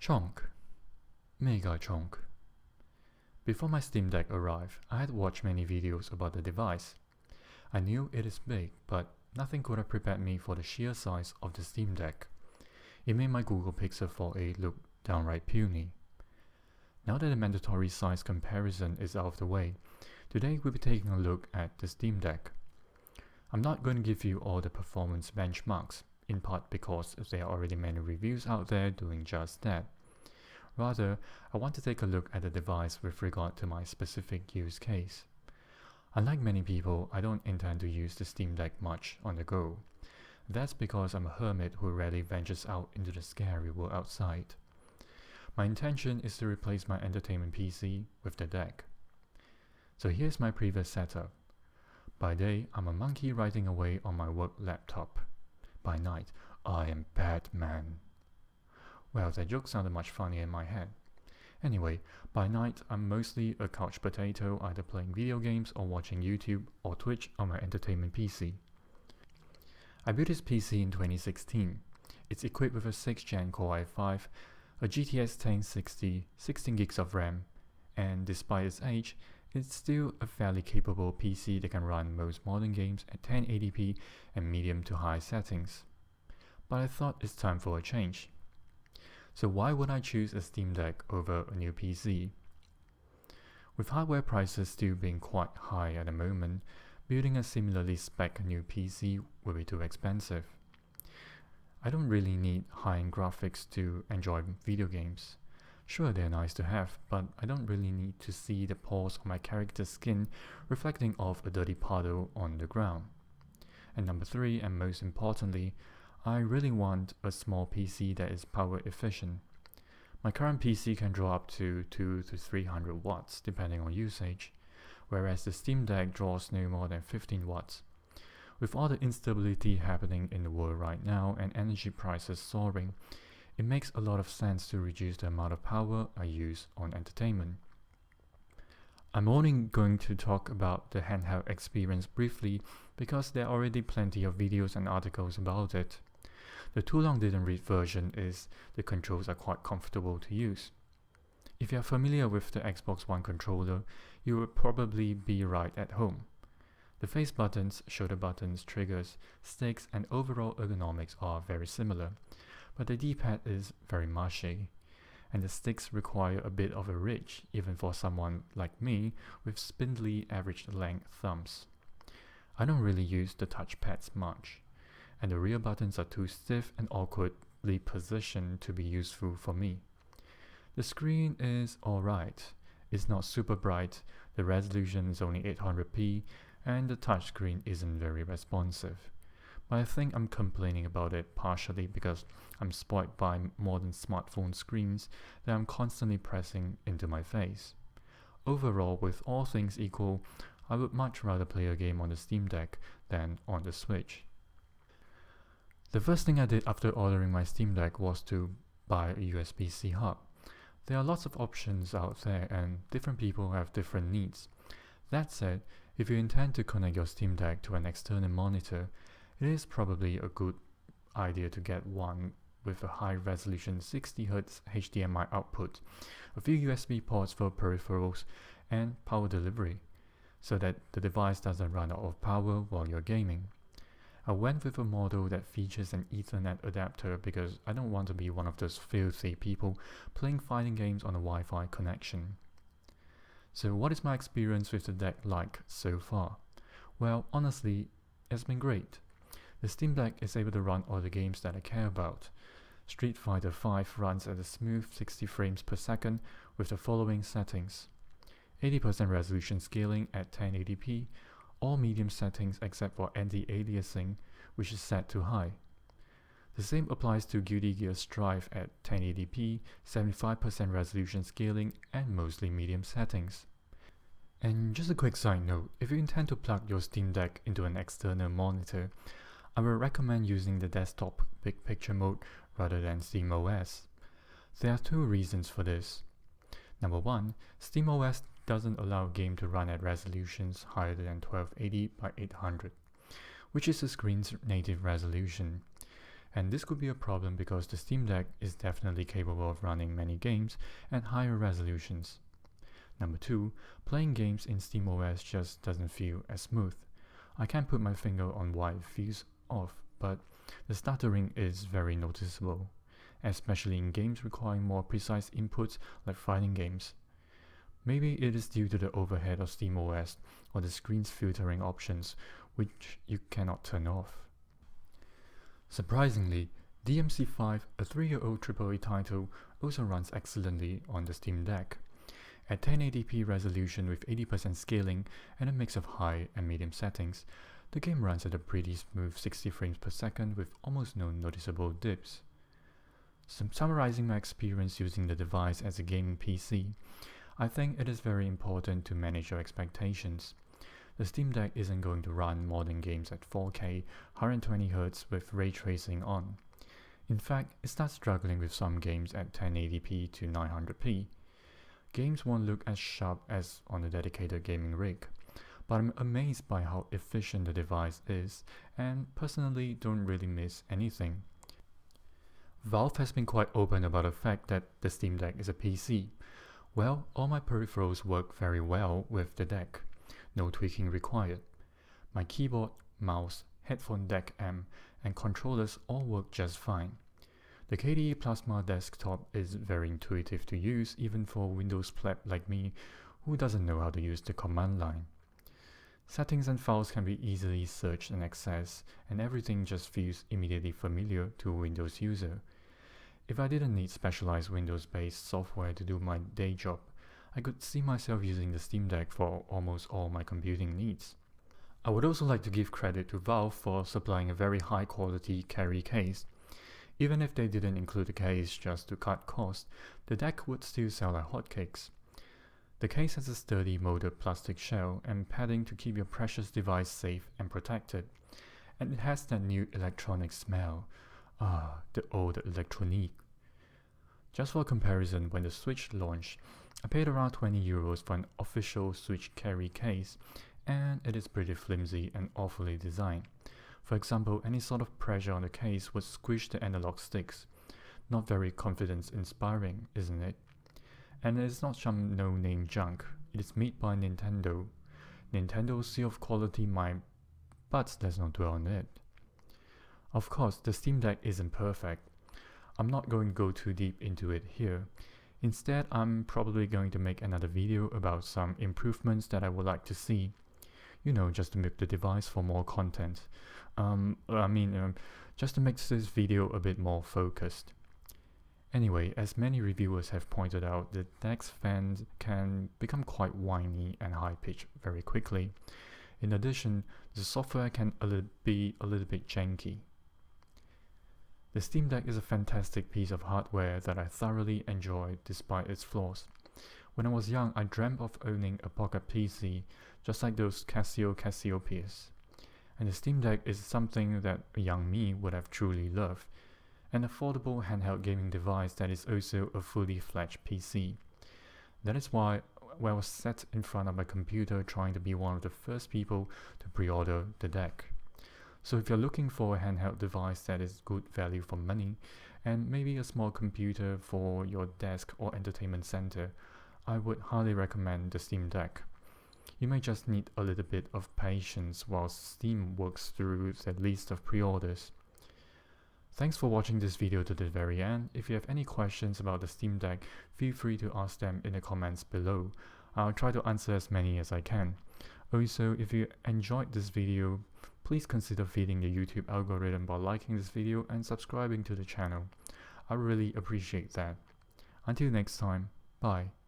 Chonk. Mega chonk. Before my Steam Deck arrived, I had watched many videos about the device. I knew it is big, but nothing could have prepared me for the sheer size of the Steam Deck. It made my Google Pixel 4a look downright puny. Now that the mandatory size comparison is out of the way, today we'll be taking a look at the Steam Deck. I'm not going to give you all the performance benchmarks, in part because there are already many reviews out there doing just that. Rather, I want to take a look at the device with regard to my specific use case. Unlike many people, I don't intend to use the Steam Deck much on the go. That's because I'm a hermit who rarely ventures out into the scary world outside. My intention is to replace my entertainment PC with the deck. So here's my previous setup. By day, I'm a monkey writing away on my work laptop. By night, I am Batman. Well, that joke sounded much funnier in my head. Anyway, by night, I'm mostly a couch potato, either playing video games or watching YouTube or Twitch on my entertainment PC. I built this PC in 2016. It's equipped with a 6th Gen Core i5, a GTX 1060, 16 gigs of RAM, and despite its age, it's still a fairly capable PC that can run most modern games at 1080p and medium to high settings. But I thought it's time for a change. So why would I choose a Steam Deck over a new PC? With hardware prices still being quite high at the moment, building a similarly spec new PC will be too expensive. I don't really need high-end graphics to enjoy video games. Sure, they're nice to have, but I don't really need to see the pores on my character's skin reflecting off a dirty puddle on the ground. And number 3, and most importantly, I really want a small PC that is power efficient. My current PC can draw up to 200 to 300 watts depending on usage, whereas the Steam Deck draws no more than 15 watts. With all the instability happening in the world right now and energy prices soaring, it makes a lot of sense to reduce the amount of power I use on entertainment. I'm only going to talk about the Handheld Experience briefly because there are already plenty of videos and articles about it. The too long didn't read version is the controls are quite comfortable to use. If you are familiar with the Xbox One controller, you will probably be right at home. The face buttons, shoulder buttons, triggers, sticks, and overall ergonomics are very similar, but the D-pad is very mushy, and the sticks require a bit of a reach, even for someone like me with spindly average length thumbs. I don't really use the touchpads much, and the rear buttons are too stiff and awkwardly positioned to be useful for me. The screen is alright. It's not super bright, the resolution is only 800p, and the touchscreen isn't very responsive. But I think I'm complaining about it partially because I'm spoiled by modern smartphone screens that I'm constantly pressing into my face. Overall, with all things equal, I would much rather play a game on the Steam Deck than on the Switch. The first thing I did after ordering my Steam Deck was to buy a USB-C hub. There are lots of options out there and different people have different needs. That said, if you intend to connect your Steam Deck to an external monitor, it is probably a good idea to get one with a high-resolution 60Hz HDMI output, a few USB ports for peripherals, and power delivery, so that the device doesn't run out of power while you're gaming. I went with a model that features an Ethernet adapter because I don't want to be one of those filthy people playing fighting games on a Wi-Fi connection. So what is my experience with the deck like so far? Well, honestly, it's been great. The Steam Deck is able to run all the games that I care about. Street Fighter V runs at a smooth 60 frames per second with the following settings: 80% resolution scaling at 1080p, all medium settings except for anti-aliasing, which is set to high. The same applies to Guilty Gear Strive at 1080p, 75% resolution scaling, and mostly medium settings. And just a quick side note, if you intend to plug your Steam Deck into an external monitor, I would recommend using the desktop big picture mode rather than SteamOS. There are 2 reasons for this. Number 1, SteamOS doesn't allow a game to run at resolutions higher than 1280 by 800, which is the screen's native resolution. And this could be a problem because the Steam Deck is definitely capable of running many games at higher resolutions. Number 2, playing games in SteamOS just doesn't feel as smooth. I can't put my finger on why it feels off, but the stuttering is very noticeable, especially in games requiring more precise inputs like fighting games. Maybe it is due to the overhead of SteamOS or the screen's filtering options, which you cannot turn off. Surprisingly, DMC5, a 3-year-old AAA title, also runs excellently on the Steam Deck. At 1080p resolution with 80% scaling and a mix of high and medium settings, the game runs at a pretty smooth 60 frames per second with almost no noticeable dips. Summarizing my experience using the device as a gaming PC, I think it is very important to manage your expectations. The Steam Deck isn't going to run modern games at 4K, 120Hz with ray tracing on. In fact, it starts struggling with some games at 1080p to 900p. Games won't look as sharp as on a dedicated gaming rig, but I'm amazed by how efficient the device is and personally don't really miss anything. Valve has been quite open about the fact that the Steam Deck is a PC. Well, all my peripherals work very well with the deck. No tweaking required. My keyboard, mouse, headphone deck amp, and controllers all work just fine. The KDE Plasma desktop is very intuitive to use even for Windows pleb like me who doesn't know how to use the command line. Settings and files can be easily searched and accessed, and everything just feels immediately familiar to a Windows user. If I didn't need specialized Windows-based software to do my day job, I could see myself using the Steam Deck for almost all my computing needs. I would also like to give credit to Valve for supplying a very high-quality carry case. Even if they didn't include the case just to cut costs, the deck would still sell like hotcakes. The case has a sturdy molded plastic shell and padding to keep your precious device safe and protected. And it has that new electronic smell. The old electronique. Just for comparison, when the Switch launched, I paid around €20 for an official Switch carry case, and it is pretty flimsy and awfully designed. For example, any sort of pressure on the case would squish the analog sticks. Not very confidence-inspiring, isn't it? And it's not some no-name junk. It is made by Nintendo. Nintendo's seal of quality but let's not dwell on it. Of course, the Steam Deck isn't perfect. I'm not going to go too deep into it here. Instead, I'm probably going to make another video about some improvements that I would like to see. Just to make the device for more content. Just to make this video a bit more focused. Anyway, as many reviewers have pointed out, the Deck's fans can become quite whiny and high-pitched very quickly. In addition, the software can be a little bit janky. The Steam Deck is a fantastic piece of hardware that I thoroughly enjoy despite its flaws. When I was young, I dreamt of owning a pocket PC, just like those Casiopeias. And the Steam Deck is something that a young me would have truly loved. An affordable handheld gaming device that is also a fully fledged PC. That is why when I was sat in front of my computer trying to be one of the first people to pre-order the deck. So if you're looking for a handheld device that is good value for money, and maybe a small computer for your desk or entertainment center, I would highly recommend the Steam Deck. You may just need a little bit of patience while Steam works through their list of pre-orders. Thanks for watching this video to the very end. If you have any questions about the Steam Deck, feel free to ask them in the comments below. I'll try to answer as many as I can. Also, if you enjoyed this video, please consider feeding the YouTube algorithm by liking this video and subscribing to the channel. I really appreciate that. Until next time, bye.